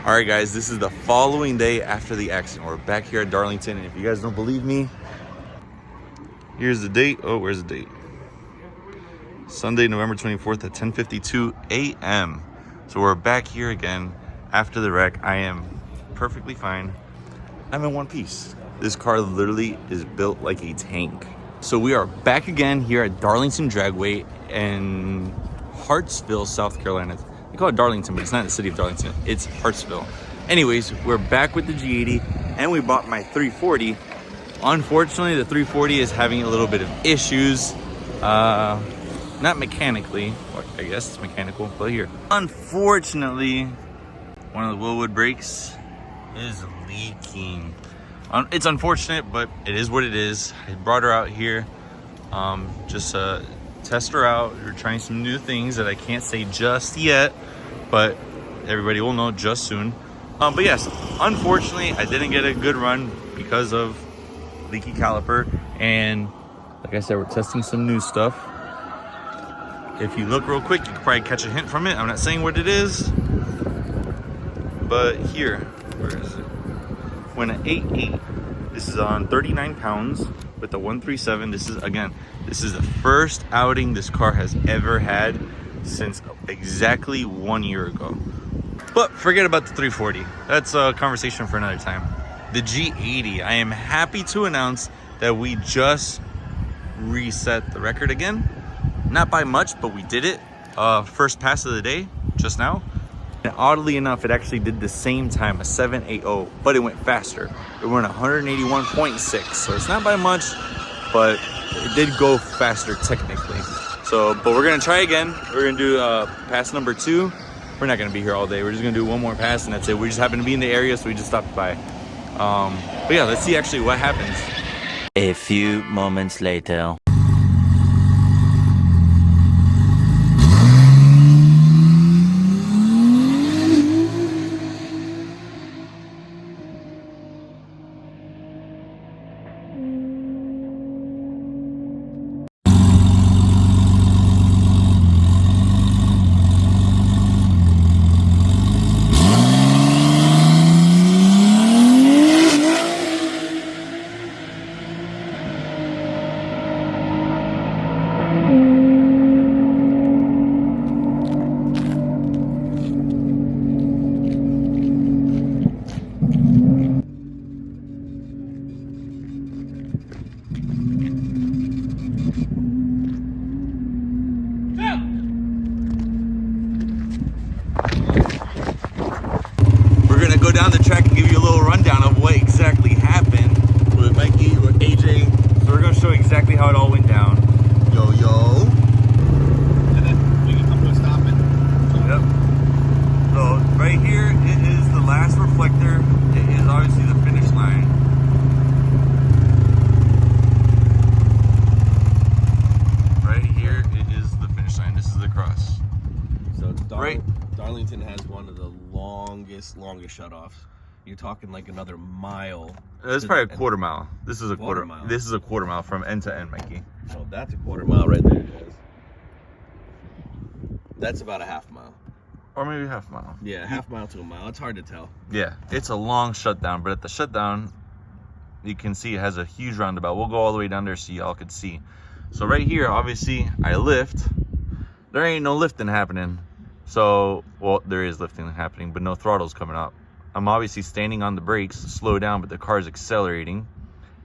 All right, guys, this is the following day after the accident. We're back here at Darlington, and if you guys don't believe me, here's the date. Oh, where's the date? Sunday, November 24th at 10:52 a.m. So we're back here again after the wreck. I am perfectly fine. I'm in one piece. This car literally is built like a tank. So we are back again here at Darlington Dragway in Hartsville, South Carolina. They call it Darlington, but it's not the city of Darlington. It's Hartsville. Anyways, we're back with the G80, and we bought my 340. Unfortunately, the 340 is having a little bit of issues. Not mechanically. Well, I guess it's mechanical, but here. Unfortunately, one of the Willwood brakes is leaking. It's unfortunate, but it is what it is. I brought her out here just to test her out. We're trying some new things that I can't say just yet, but everybody will know just soon. But yes, unfortunately, I didn't get a good run because of leaky caliper. And like I said, we're testing some new stuff. If you look real quick, you can probably catch a hint from it. I'm not saying what it is, but here, where is it? When an 8.8, this is on 39 pounds with the 137. This is the first outing this car has ever had since exactly 1 year ago. But forget about the 340. That's a conversation for another time. The G80, I am happy to announce that we just reset the record again. Not by much, but we did it. First pass of the day, just now. And oddly enough, it actually did the same time, a 780, but it went faster. It went 181.6, so it's not by much, but it did go faster technically. So, but we're gonna try again. We're gonna do pass number 2. We're not gonna be here all day. We're just gonna do one more pass, and that's it. We just happen to be in the area, so we just stopped by. But yeah, let's see actually what happens. A few moments later. Go down the track and give you a little rundown of what exactly happened with Mikey, with AJ. So we're gonna show exactly how it all went down. Yo, yo. And then we can come to a stop and... Yep. So right here, it is the last reflector. It is obviously the finish line. Right here, it is the finish line. This is the cross. So Right. Darlington has one of the longest shutoffs. You're talking like another mile. It's probably a quarter mile. This is a quarter mile. This is a quarter mile from end to end, Mikey. Oh, that's a quarter mile right there, guys. That's about a half mile. Or maybe half mile. Yeah, half mile to a mile. It's hard to tell. Yeah, it's a long shutdown, but at the shutdown, you can see it has a huge roundabout. We'll go all the way down there so y'all could see. So right here, obviously, I lift. There ain't no lifting happening. So, well, there is lifting happening, but no throttle's coming up. I'm obviously standing on the brakes to slow down, but the car's accelerating.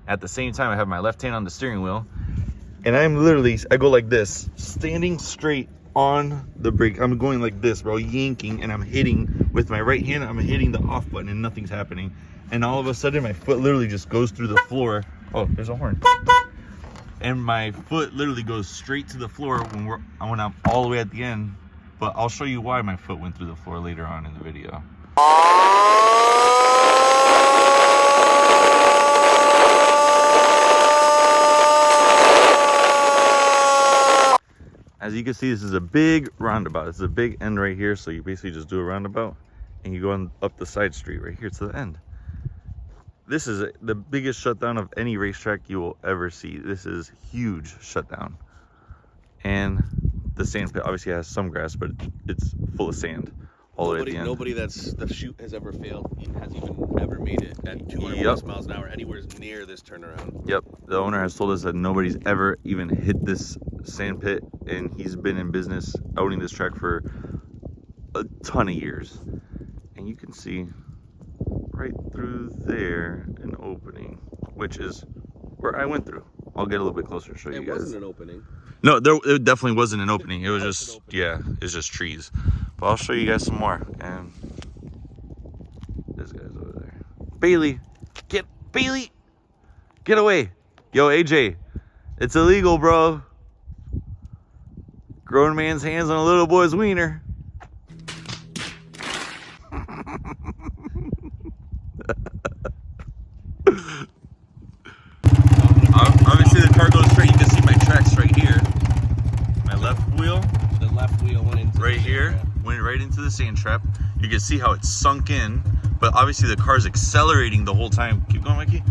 At the same time, I have my left hand on the steering wheel, and I go like this, standing straight on the brake. I'm going like this, bro, yanking, and I'm hitting with my right hand. I'm hitting the off button, and nothing's happening. And all of a sudden, my foot literally just goes through the floor. Oh, there's a horn. And my foot literally goes straight to the floor when I'm all the way at the end. But I'll show you why my foot went through the floor later on in the video. As you can see, this is a big roundabout. This is a big end right here. So you basically just do a roundabout and you go up the side street right here to the end. This is the biggest shutdown of any racetrack you will ever see. This is huge shutdown. And the sand pit obviously has some grass, but it's full of sand. all the way at the end. Nobody that's the chute has ever failed has even ever made it at 200 plus miles an hour anywhere near this turnaround. Yep, the owner has told us that nobody's ever even hit this sand pit, and he's been in business owning this track for a ton of years. And you can see right through there an opening, which is where I went through. I'll get a little bit closer to show you guys. It wasn't an opening. No, it definitely wasn't an opening. It was just, yeah, it's just trees. But I'll show you guys some more. And this guy's over there. Bailey, get away. Yo, AJ, it's illegal, bro. Grown man's hands on a little boy's wiener. Obviously the car goes straight. You can see my tracks right here. My left wheel. The left wheel went into right here. Went right into the sand trap. You can see how it's sunk in, but obviously the car's accelerating the whole time. Keep going, Mikey.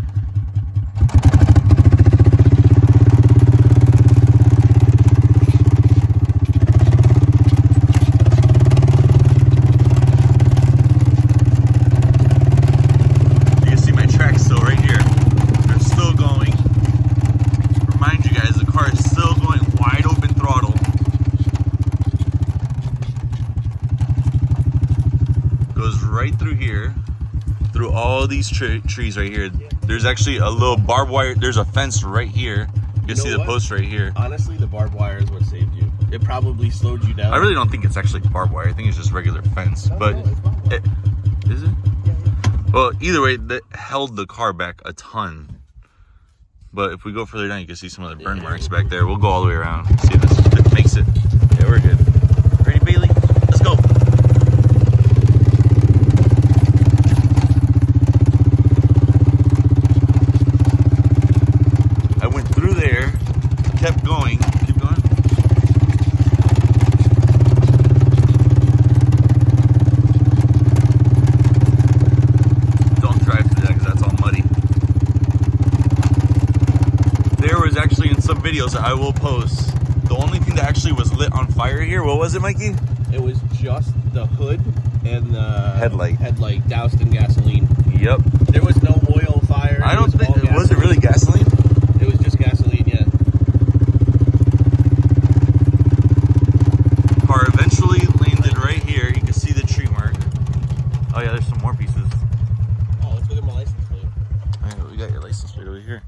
Right through here, through all these trees right here. There's actually a little barbed wire. There's a fence right here. You can see the post right here. Honestly, the barbed wire is what saved you. It probably slowed you down. I really don't think it's actually barbed wire. I think it's just regular fence. But is it? Well, either way, that held the car back a ton. But if we go further down, you can see some of the burn marks back there. We'll go all the way around. See if this makes it. Yeah, we're good. Ready, Bailey? Let's go. Kept going. Keep going. Don't drive through that because that's all muddy. There was actually in some videos that I will post, the only thing that actually was lit on fire here, what was it, Mikey? It was just the hood and the headlight doused in gasoline. Yep. There was no oil fire. I don't think, was it really gasoline? It was just gasoline, yeah. Car eventually landed right here. You can see the tree mark. Oh yeah, there's some more pieces. Oh, let's look at my license plate. All right, we got your license plate over here.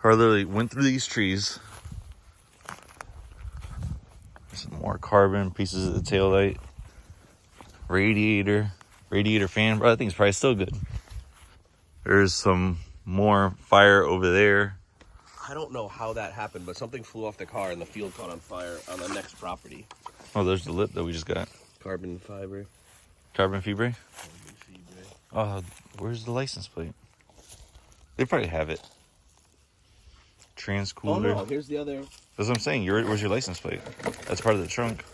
Car literally went through these trees. Some more carbon pieces of the taillight. Radiator fan, bro. I think it's probably still good. There's some more fire over there. I don't know how that happened, but something flew off the car and the field caught on fire on the next property. Oh, there's the lip that we just got. Carbon fiber. Carbon fiber? Oh, where's the license plate? They probably have it. Transcooler. Oh no, here's the other. That's what I'm saying. Where's your license plate? That's part of the trunk.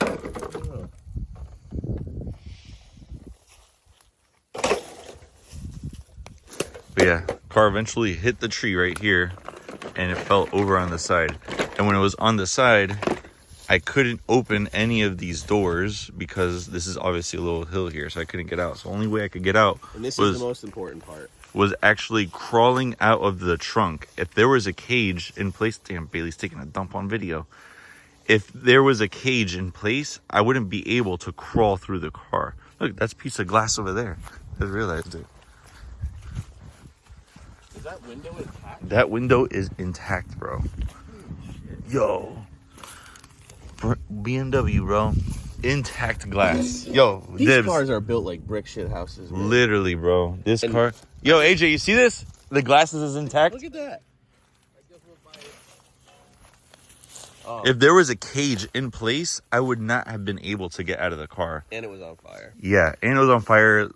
Oh. But yeah, car eventually hit the tree right here and it fell over on the side. And when it was on the side, I couldn't open any of these doors because this is obviously a little hill here, so I couldn't get out. So the only way I could get out and this is the most important part. Was actually crawling out of the trunk. If there was a cage in place, damn, Bailey's taking a dump on video. If there was a cage in place, I wouldn't be able to crawl through the car. Look, that's a piece of glass over there. I just realized it. Is that window intact? That window is intact, bro. Yo. BMW, bro. Intact glass. Yo, these dibs. cars are built like brick shit houses, man. Literally, bro. This car. Yo, AJ, you see this? The glasses is intact. Look at that. Oh. If there was a cage in place, I would not have been able to get out of the car. And it was on fire. Yeah, and it was on fire,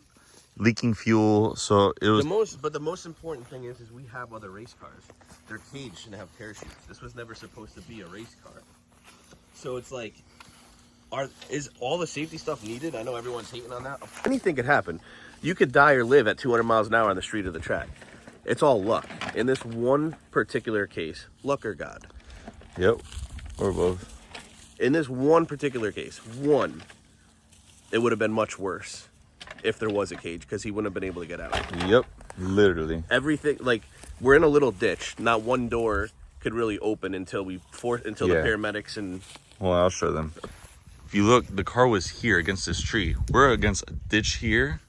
leaking fuel. So it was the most important thing is we have other race cars. Their cage shouldn't have parachutes. This was never supposed to be a race car. So it's like, is all the safety stuff needed? I know everyone's hating on that. Anything could happen. You could die or live at 200 miles an hour on the street of the track. It's all luck. In this one particular case, luck or God. Yep, or both. In this one particular case, it would have been much worse if there was a cage because he wouldn't have been able to get out. Yep, literally. Everything, like, we're in a little ditch. Not one door could really open until the paramedics and... Well, I'll show them. If you look, the car was here against this tree. We're against a ditch here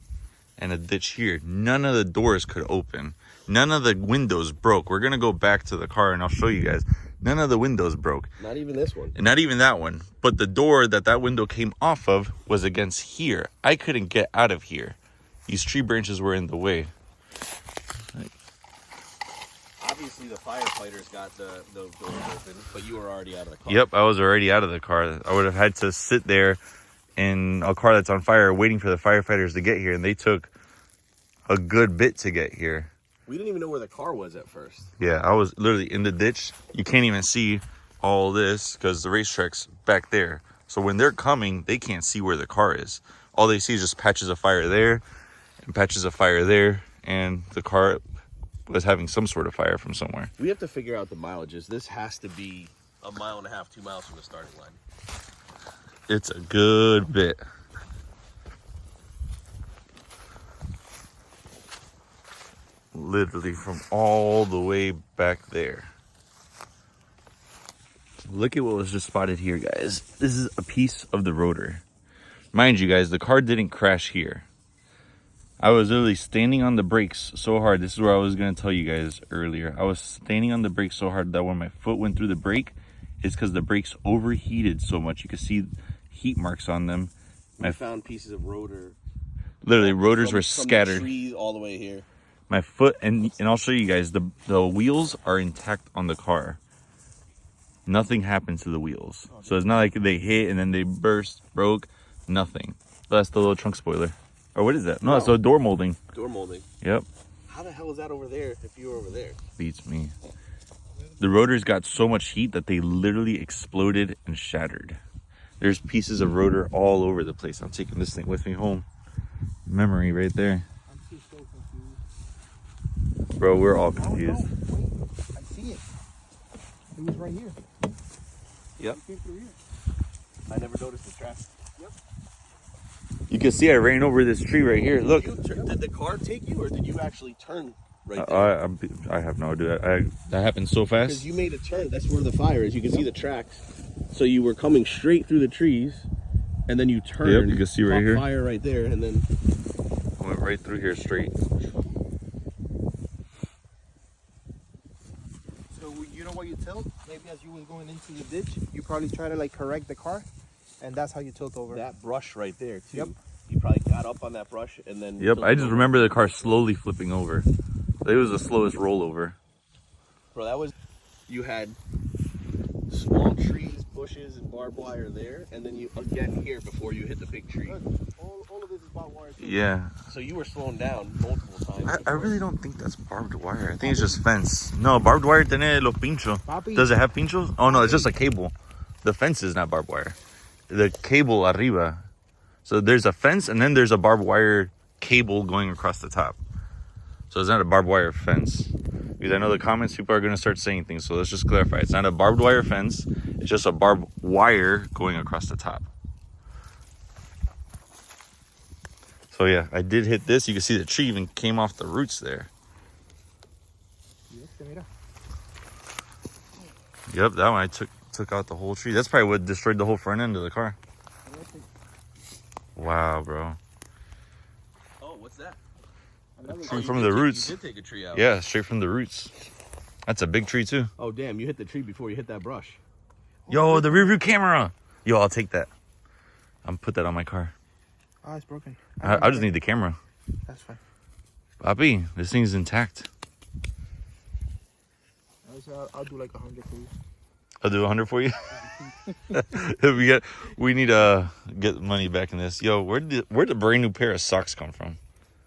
and a ditch here. None of the doors could open. None of the windows broke. We're going to go back to the car and I'll show you guys. None of the windows broke. Not even this one. And not even that one. But the door that window came off of was against here. I couldn't get out of here. These tree branches were in the way. Obviously, the firefighters got those doors open, but you were already out of the car. Yep, I was already out of the car. I would have had to sit there in a car that's on fire waiting for the firefighters to get here. And they took a good bit to get here. We didn't even know where the car was at first. Yeah, I was literally in the ditch. You can't even see all this because the racetrack's back there. So when they're coming, they can't see where the car is. All they see is just patches of fire there and patches of fire there. And the car was having some sort of fire from somewhere. We have to figure out the mileages. This has to be 1.5 miles, 2 miles from the starting line. It's a good bit. Literally from all the way back there. Look at what was just spotted here, guys. This is a piece of the rotor. Mind you guys, the car didn't crash here. I was literally standing on the brakes so hard. This is where I was going to tell you guys earlier. I was standing on the brakes so hard that when my foot went through the brake, it's because the brakes overheated so much. You could see heat marks on them. I found pieces of rotor. Literally, rotors were from scattered. The trees all the way here. My foot, and I'll show you guys, the wheels are intact on the car. Nothing happened to the wheels. So it's not like they hit and then they burst, broke, nothing. But that's the little trunk spoiler. Or what is that? No, that's the door molding. Door molding. Yep. How the hell is that over there if you were over there? Beats me. The rotors got so much heat that they literally exploded and shattered. There's pieces of rotor all over the place. I'm taking this thing with me home. Memory right there. I'm so confused. Bro, we're all confused. Wait, I see it. It was right here. Yep. It came through here. I never noticed the track. Yep. You can see I ran over this tree right here. Look. Did the car take you or did you actually turn right there? I have no idea. That happened so fast. Because you made a turn. That's where the fire is. You can see the tracks. So you were coming straight through the trees and then you turned. Yep, you can see right here. Fire right there and then... I went right through here straight. So you know what you tilt? Maybe as you was going into the ditch, you probably try to like correct the car, and that's how you tilt over. That brush right there too. Yep. You probably got up on that brush and then... Yep, I just remember the car slowly flipping over. It was the slowest rollover. Bro, that was... You had small trees, bushes, and barbed wire there, and then you again here before you hit the big tree. All of this is barbed wire too. Yeah. So you were slowing down multiple times. I really don't think that's barbed wire. I think it's just fence. No, barbed wire tiene los pinchos. Papi. Does it have pinchos? Oh no, it's just a cable. The fence is not barbed wire. The cable arriba. So there's a fence and then there's a barbed wire cable going across the top. So it's not a barbed wire fence. Because I know the comments, people are going to start saying things. So let's just clarify. It's not a barbed wire fence. It's just a barbed wire going across the top. So yeah, I did hit this. You can see the tree even came off the roots there. Yep, that one I took out the whole tree. That's probably what destroyed the whole front end of the car. Wow, bro. Oh, what's that? Tree from the roots. You did take a tree out. Yeah, straight from the roots. That's a big tree too. Oh, damn, you hit the tree before you hit that brush. Yo, the rear view camera. Yo, I'll take that. I'm put that on my car. Oh, it's broken. I just need the camera. That's fine. Papi, this thing's intact. I'll do like 100 for you. I'll do 100 for you. we need to get money back in this. Yo, where'd the brand new pair of socks come from?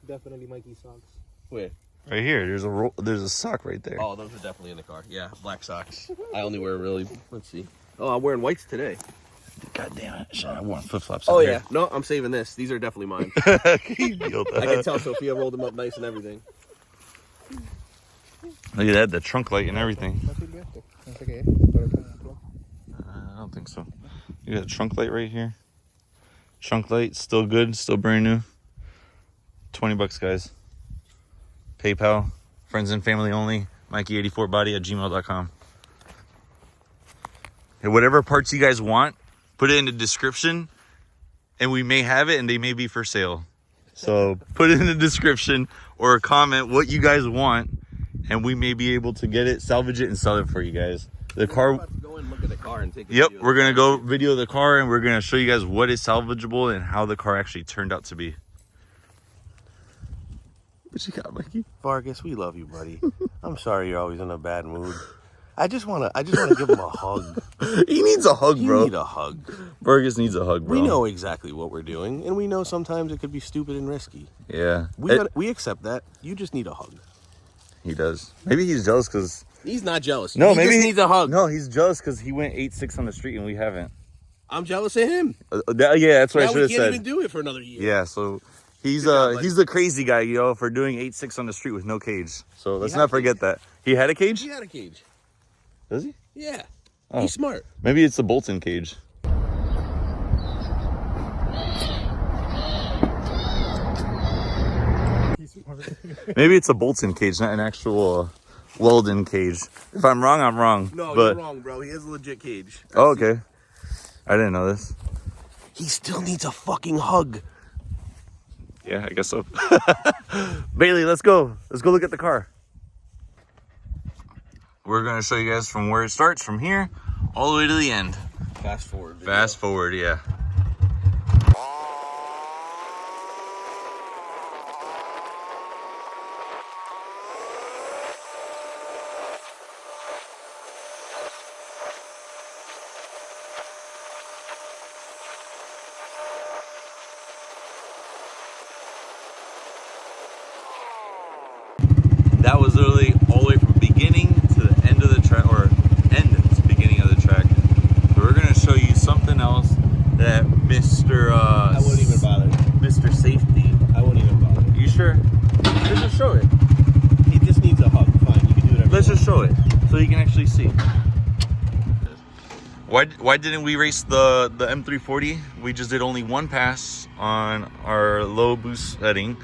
Definitely Mikey socks. Where? Right here. There's a sock right there. Oh, those are definitely in the car. Yeah, black socks. I only wear really... Let's see. Oh, I'm wearing whites today. God damn it. I want flip-flops. Oh, yeah. No, I'm saving this. These are definitely mine. I can tell Sophia rolled them up nice and everything. Look at that, the trunk light and everything. I don't think so. You got a trunk light right here. Trunk light, still good, still brand new. 20 bucks, guys. PayPal, friends and family only. Mikey84body@gmail.com. And whatever parts you guys want, put it in the description, and we may have it, and they may be for sale. So put it in the description or a comment what you guys want, and we may be able to get it, salvage it, and sell it for you guys. The car. Go and look at the car and take a Yep, video. we're gonna go video the car, and we're gonna show you guys what is salvageable and how the car actually turned out to be. What you got, Mikey? Vargas, we love you, buddy. I'm sorry you're always in a bad mood. I just wanna give him a hug. He needs a hug, bro. You need a hug. Vargas needs a hug, bro. We know exactly what we're doing, and we know sometimes it could be stupid and risky. Yeah. We accept that. You just need a hug. He does. Maybe he's jealous because... He's not jealous. No, he maybe just needs a hug. No, he's jealous because he went 8.6 on the street and we haven't. I'm jealous of him. Yeah, that's what I Now should we have can't said. even do it for another year. Yeah, so he's job, bud. he's the crazy guy, for doing 8.6 on the street with no cage. So let's not forget that. He had a cage? He had a cage. Does he? Yeah. Oh. He's smart. Maybe it's a Bolton cage. Maybe it's a Bolton cage, not an actual Weldon cage. If I'm wrong, I'm wrong. No, but... you're wrong, bro. He has a legit cage. Oh, okay. I didn't know this. He still needs a fucking hug. Yeah, I guess so. Bailey, let's go. Let's go look at the car. We're going to show you guys from where it starts, from here, all the way to the end. Fast forward. Video. Fast forward, yeah. That was literally all the way from beginning to the end of the track, or end to beginning of the track. So we're gonna show you something else that Mr. I wouldn't even bother. Mr. Safety. I wouldn't even bother. You sure? Let's just show it. He just needs a hug. Fine, you can do whatever. Let's just show it so you can actually see. Why didn't we race the M340? We just did only one pass on our low boost setting.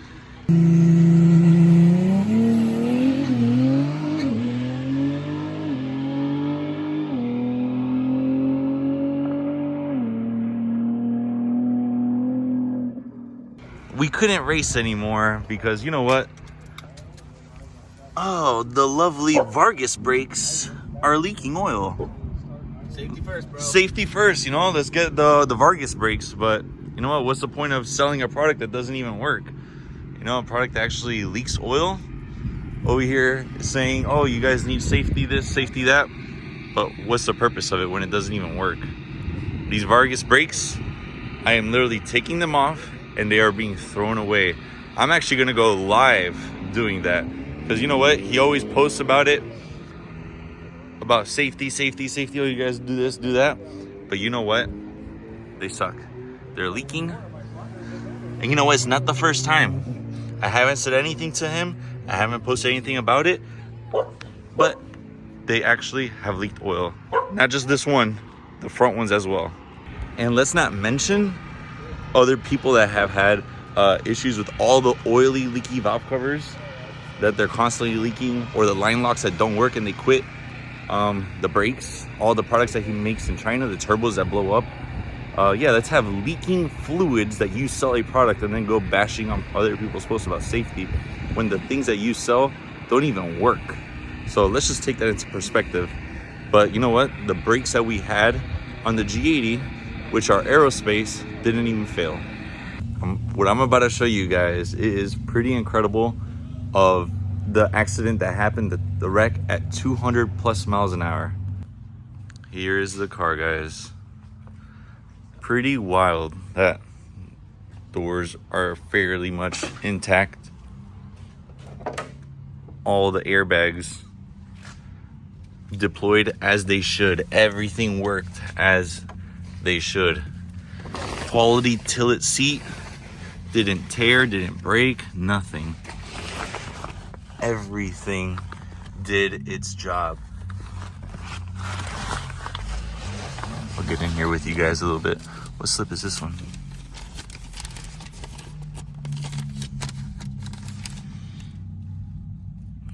We couldn't race anymore because you know what? Oh, the lovely Vargas brakes are leaking oil. Safety first, bro. Safety first, let's get the Vargas brakes. But you know what? What's the point of selling a product that doesn't even work? A product that actually leaks oil. Over here saying, oh, you guys need safety this, safety that. But what's the purpose of it when it doesn't even work? These Vargas brakes, I am literally taking them off and they are being thrown away. I'm actually gonna go live doing that. Because you know what? He always posts about it. About safety. Oh, you guys do this, do that. But you know what? They suck. They're leaking. And you know what? It's not the first time. I haven't said anything to him. I haven't posted anything about it. But they actually have leaked oil. Not just this one, the front ones as well. And let's not mention other people that have had issues with all the oily, leaky valve covers that they're constantly leaking, or the line locks that don't work and they quit. The brakes, all the products that he makes in China, the turbos that blow up. Yeah, let's have leaking fluids that you sell a product and then go bashing on other people's posts about safety when the things that you sell don't even work. So let's just take that into perspective. But you know what? The brakes that we had on the G80, which are aerospace, didn't even fail. What I'm about to show you guys is pretty incredible of the accident that happened, the wreck at 200 plus miles an hour. Here is the car, guys. Pretty wild. That doors are fairly much intact. All the airbags deployed as they should. Everything worked as they should. Quality tilt seat. Didn't tear, didn't break, nothing. Everything did its job. I'll get in here with you guys a little bit. What slip is this one?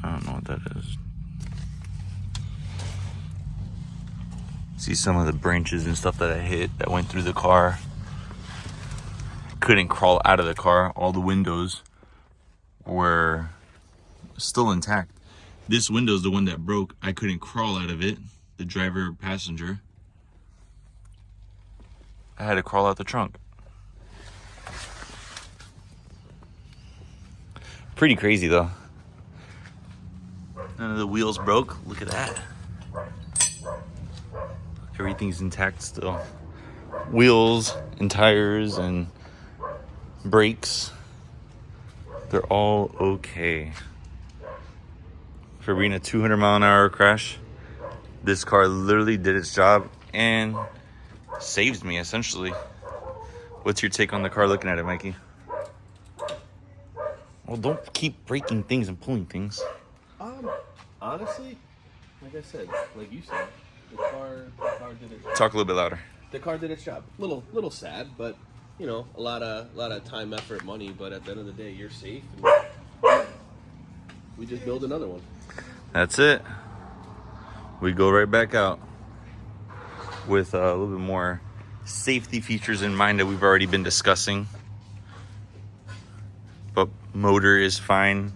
I don't know what that is. See some of the branches and stuff that I hit that went through the car. Couldn't crawl out of the car. All the windows were still intact. This window is the one that broke. I couldn't crawl out of it. The driver passenger. I had to crawl out the trunk. Pretty crazy though. None of the wheels broke. Look at that. Everything's intact still. Wheels and tires and brakes, they're all okay. For being a 200-mile-an-hour crash, this car literally did its job and saved me, essentially. What's your take on the car looking at it, Mikey? Well, don't keep breaking things and pulling things. Honestly, like I said, like you said, the car did it. Talk a little bit louder. The car did its job. Little sad, but you know, a lot of time, effort, money. But at the end of the day, you're safe. And we just build another one. That's it. We go right back out with a little bit more safety features in mind that we've already been discussing. But motor is fine.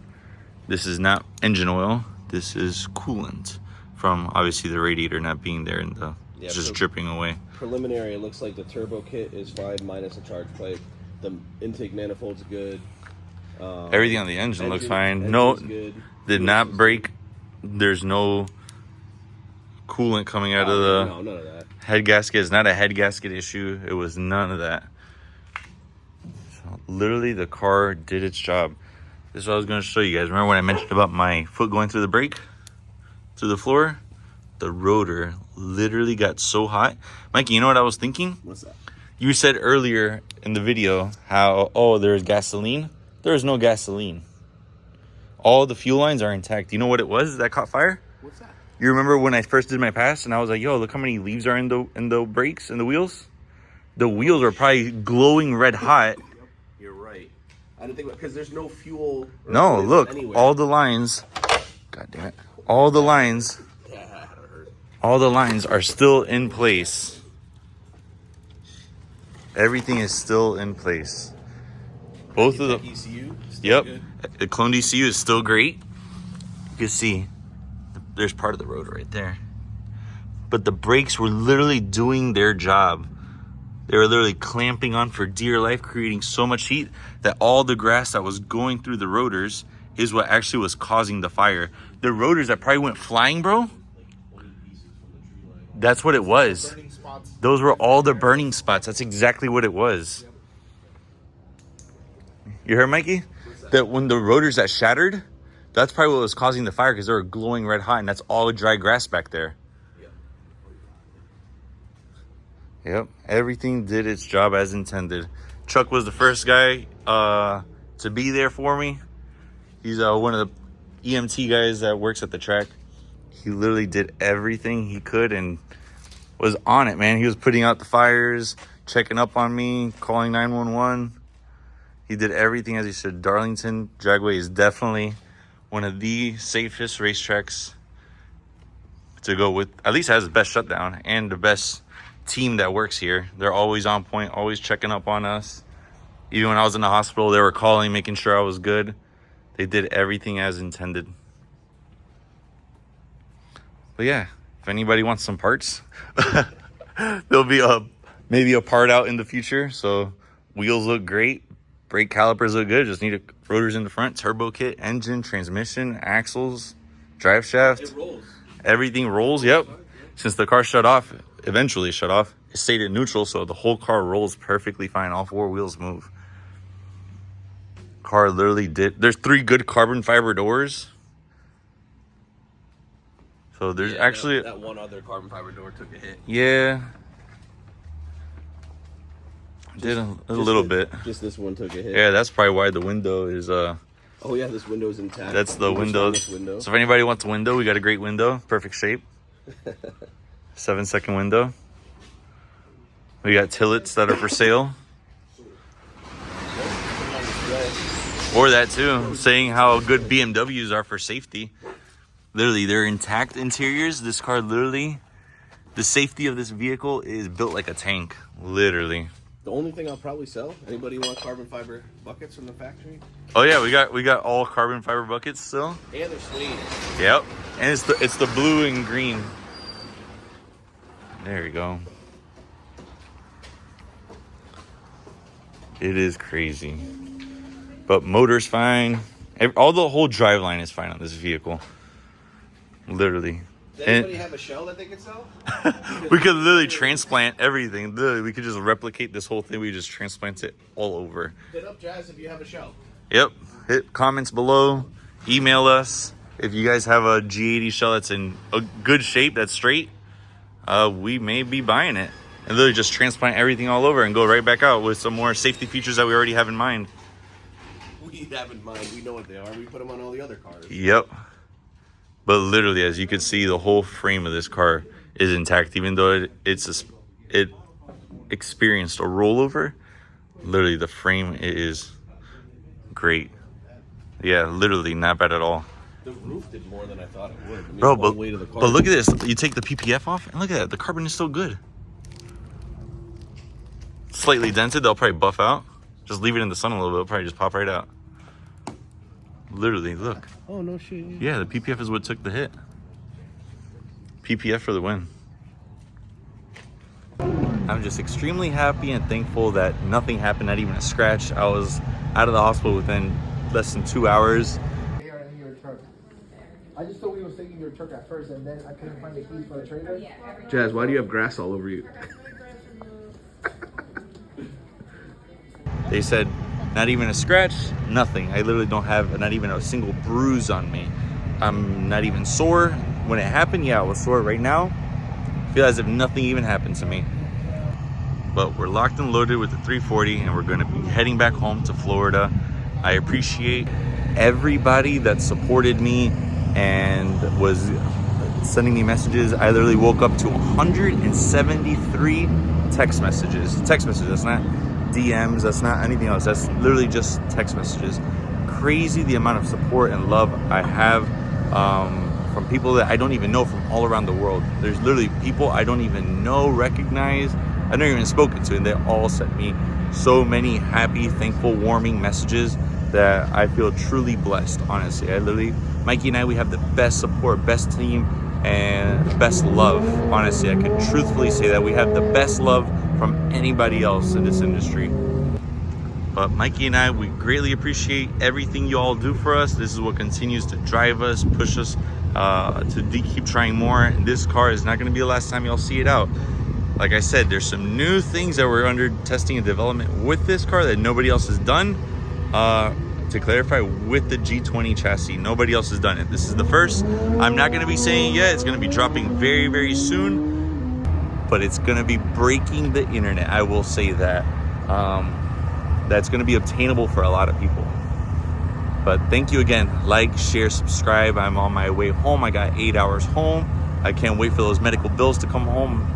This is not engine oil. This is coolant from obviously the radiator not being there and it's just dripping away. Preliminary, it looks like the turbo kit is fine minus a charge pipe. The intake manifold's good. Everything on the engine looks fine. No, did not break. There's no coolant coming out of the none of that. Head gasket. It's not a head gasket issue. It was none of that. So literally, the car did its job. This is what I was going to show you guys. Remember when I mentioned about my foot going through the brake, through the floor? The rotor literally got so hot. Mikey, you know what I was thinking? What's that? You said earlier in the video how, oh, there's gasoline. There's no gasoline. All the fuel lines are intact. You know what it was that caught fire? What's that? You remember when I first did my pass and I was like, yo, look how many leaves are in the brakes and the wheels? The wheels are probably glowing red hot. You're right. I didn't think about, because there's no fuel. No, look, anywhere. all the lines. God damn it. All the lines are still in place. Everything is still in place. Both of them. ECU. Yep. Good. The cloned ECU is still great. You can see there's part of the rotor right there. But the brakes were literally doing their job. They were literally clamping on for dear life, creating so much heat that all the grass that was going through the rotors is what actually was causing the fire. The rotors that probably went flying, bro, that's what it was. Those were all the burning spots. That's exactly what it was. You heard, Mikey? That when the rotors that shattered, that's probably what was causing the fire, because they were glowing red hot, and that's all dry grass back there. Yep, everything did its job as intended. Chuck was the first guy to be there for me. He's one of the EMT guys that works at the track. He literally did everything he could and was on it, man. He was putting out the fires, checking up on me, calling 911. He did everything as he should. Darlington Dragway is definitely one of the safest racetracks to go with. At least has the best shutdown and the best team that works here. They're always on point, always checking up on us. Even when I was in the hospital, they were calling, making sure I was good. They did everything as intended. But yeah, if anybody wants some parts, there'll be maybe a part out in the future. So wheels look great, brake calipers look good. Just need rotors in the front, turbo kit, engine, transmission, axles, drive shaft. It rolls. Everything rolls. Yep. Since the car eventually shut off, it stayed in neutral, so the whole car rolls perfectly fine. All four wheels move. Car literally did. There's 3 good carbon fiber doors. So there's actually that one other carbon fiber door took a hit. Yeah. Did a little bit. Just this one took a hit. Yeah, that's probably why the window is Oh yeah, this window's intact. That's the window. So if anybody wants a window, we got a great window, perfect shape. 7-second window. We got tillets that are for sale. Or that too, saying how good BMWs are for safety. Literally, they're intact interiors. This car literally, the safety of this vehicle is built like a tank, literally. The only thing I'll probably sell, anybody want carbon fiber buckets from the factory? Oh yeah, we got all carbon fiber buckets still. And they're suede. Yep, and it's the blue and green. There you go. It is crazy, but motor's fine. All the whole driveline is fine on this vehicle. Literally. Does anybody have a shell that they could sell? We could literally transplant everything. Literally, we could just replicate this whole thing. We just transplant it all over. Hit up Jazz if you have a shell. Yep. Hit comments below. Email us if you guys have a G80 shell that's in a good shape, that's straight. We may be buying it and literally just transplant everything all over and go right back out with some more safety features that we already have in mind. We have in mind. We know what they are. We put them on all the other cars. Yep. But literally, as you can see, the whole frame of this car is intact, even though it experienced a rollover. Literally, the frame is great. Yeah, literally not bad at all. The roof did more than I thought it would. I mean, Bro, the weight of the car. but look at this. You take the PPF off, and look at that. The carbon is still good. Slightly dented. They'll probably buff out. Just leave it in the sun a little bit. It'll probably just pop right out. Literally, look. Oh, no shit. Yeah, the PPF is what took the hit. PPF for the win. I'm just extremely happy and thankful that nothing happened, not even a scratch. I was out of the hospital within less than 2 hours. They are in your truck. I just thought we was taking your truck at first, and then I couldn't find the keys for the trailer. Jazz, why do you have grass all over you? They said not even a scratch, nothing. I literally don't have not even a single bruise on me. I'm not even sore. When it happened, yeah, I was sore. Right now, I feel as if nothing even happened to me. But we're locked and loaded with the 340, and we're going to be heading back home to Florida. I appreciate everybody that supported me and was sending me messages. I literally woke up to 173 text messages. That's not DMs, that's not anything else. That's literally just text messages. Crazy the amount of support and love I have from people that I don't even know from all around the world. There's literally people I don't even know, recognize, I've never even spoken to, and they all sent me so many happy, thankful, warming messages that I feel truly blessed, honestly. Mikey and I, we have the best support, best team, and best love. Honestly, I can truthfully say that we have the best love from anybody else in this industry. But Mikey and I, we greatly appreciate everything you all do for us. This is what continues to drive us, push us to keep trying more. And this car is not going to be the last time y'all see it out. Like I said, there's some new things that we're under testing and development with this car that nobody else has done. To clarify, with the G20 chassis, nobody else has done it. This is the first. I'm not going to be saying yet. It's going to be dropping very, very soon, but it's going to be breaking the internet. I will say that. That's going to be obtainable for a lot of people. But thank you again. Like, share, subscribe. I'm on my way home. I got 8 hours home. I can't wait for those medical bills to come home.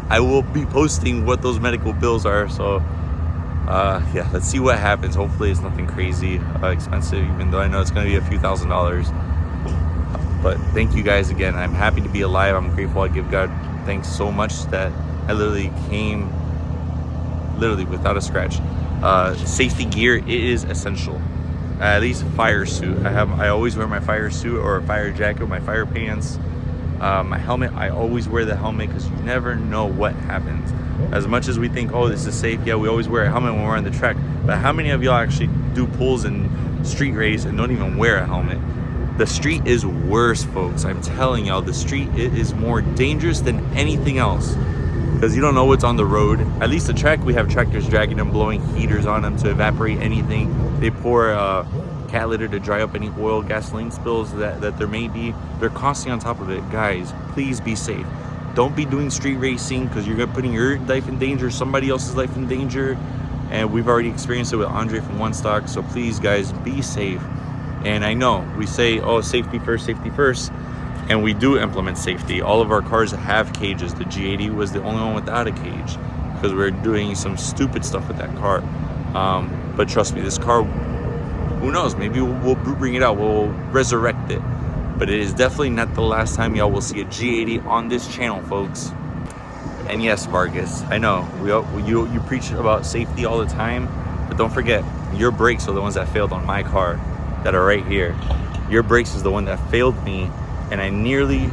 I will be posting what those medical bills are. So yeah, let's see what happens. Hopefully it's nothing crazy expensive, even though I know it's going to be a few $1,000s. But thank you guys again. I'm happy to be alive. I'm grateful. I give God thanks so much that I literally came without a scratch. Safety gear, it is essential. At least fire suit. I always wear my fire suit or a fire jacket, my fire pants. My helmet, I always wear the helmet because you never know what happens. As much as we think, oh, this is safe, yeah, we always wear a helmet when we're on the track. But how many of y'all actually do pulls and street race and don't even wear a helmet? The street is worse, folks. I'm telling y'all, the street is more dangerous than anything else because you don't know what's on the road. At least the track, we have tractors dragging them, blowing heaters on them to evaporate anything. They pour cat litter to dry up any oil, gasoline spills that there may be. They're constantly on top of it. Guys, please be safe. Don't be doing street racing because you're putting your life in danger, somebody else's life in danger. And we've already experienced it with Andre from One Stock. So please, guys, be safe. And I know we say, oh, safety first, and we do implement safety. All of our cars have cages. The G80 was the only one without a cage because we're doing some stupid stuff with that car. But trust me, this car who knows? Maybe we'll bring it out. We'll resurrect it. But it is definitely not the last time y'all will see a G80 on this channel, folks. And yes, Vargas, I know you preach about safety all the time, but don't forget, your brakes are the ones that failed on my car that are right here. Your brakes is the one that failed me, and I nearly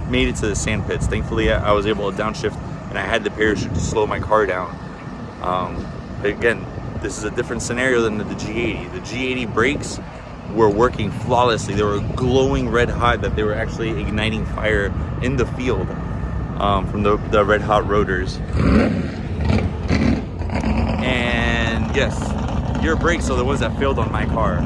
made it to the sand pits. Thankfully, I was able to downshift, and I had the parachute to slow my car down. But again, this is a different scenario than the G80. The G80 brakes were working flawlessly. They were glowing red hot, that they were actually igniting fire in the field from the red hot rotors. And yes, your brakes are the ones that failed on my car.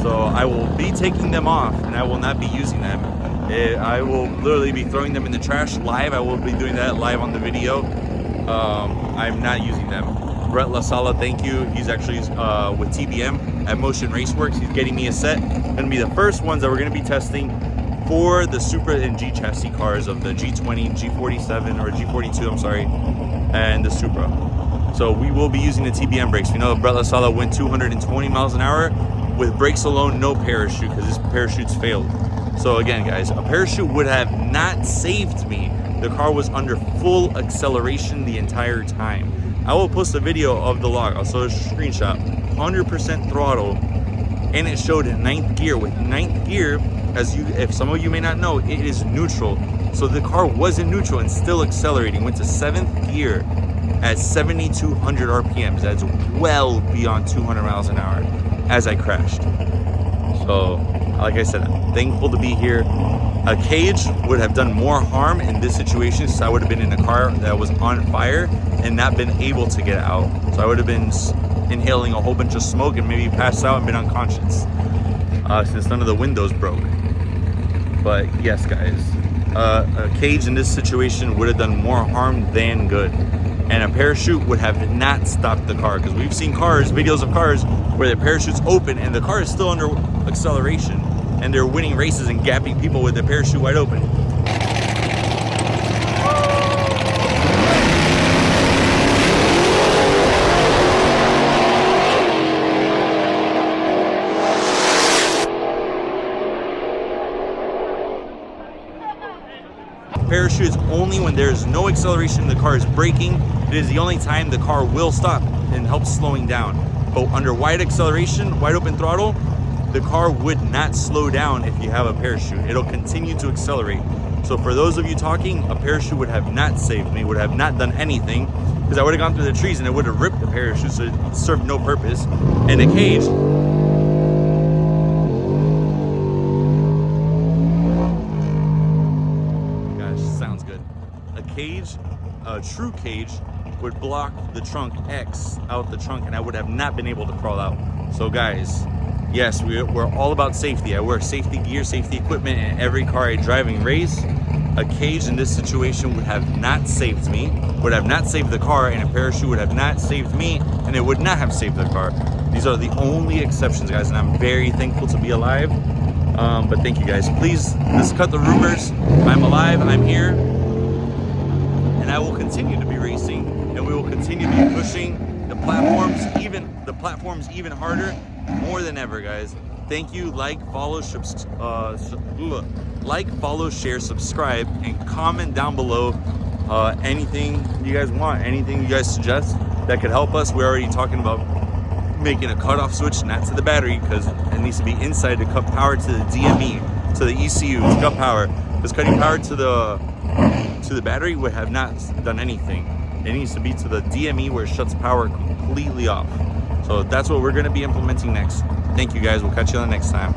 So I will be taking them off, and I will not be using them. I will literally be throwing them in the trash live. I will be doing that live on the video. I'm not using them. Brett LaSala, thank you. He's actually with TBM at Motion Raceworks. He's getting me a set. Gonna be the first ones that we're gonna be testing for the Supra and G chassis cars of the G20, G47, or G42, I'm sorry, and the Supra. So we will be using the TBM brakes. We know Brett LaSala went 220 miles an hour with brakes alone, no parachute, because his parachutes failed. So again, guys, a parachute would have not saved me. The car was under full acceleration the entire time. I will post a video of the log. I'll show a screenshot. 100% throttle, and it showed in 9th gear. With 9th gear, if some of you may not know, it is neutral. So the car was in neutral and still accelerating. Went to 7th gear at 7,200 RPMs. That's well beyond 200 miles an hour as I crashed. So, like I said, I'm thankful to be here. A cage would have done more harm in this situation, since I would have been in a car that was on fire and not been able to get out. So I would have been inhaling a whole bunch of smoke and maybe passed out and been unconscious, since none of the windows broke. But yes, guys, a cage in this situation would have done more harm than good. And a parachute would have not stopped the car, because we've seen videos of cars where the parachute's open and the car is still under acceleration, and they're winning races and gapping people with the parachute wide open. Parachute is only when there's no acceleration and the car is braking. It is the only time the car will stop and help slowing down. But under wide acceleration, wide open throttle, the car would not slow down if you have a parachute. It'll continue to accelerate. So for those of you talking, a parachute would have not saved me, would have not done anything, because I would have gone through the trees and it would have ripped the parachute, so it served no purpose. And a cage, sounds good. A true cage would block the trunk X out the trunk, and I would have not been able to crawl out. So guys, yes, we're all about safety. I wear safety gear, safety equipment in every car I drive and race. A cage in this situation would have not saved me, would have not saved the car, and a parachute would have not saved me, and it would not have saved the car. These are the only exceptions, guys, and I'm very thankful to be alive. But thank you, guys. Please, let's cut the rumors. I'm alive, I'm here, and I will continue to be racing, and we will continue to be pushing the platforms even harder, more than ever, guys. Thank you. Like, follow, share, subscribe, and comment down below anything you guys want, anything you guys suggest that could help us. We're already talking about making a cutoff switch, not to the battery, because it needs to be inside to cut power to the DME, to the ECU, to cut power. Because cutting power to the battery would have not done anything. It needs to be to the DME, where it shuts power completely off. So that's what we're going to be implementing next. Thank you, guys. We'll catch you on the next time.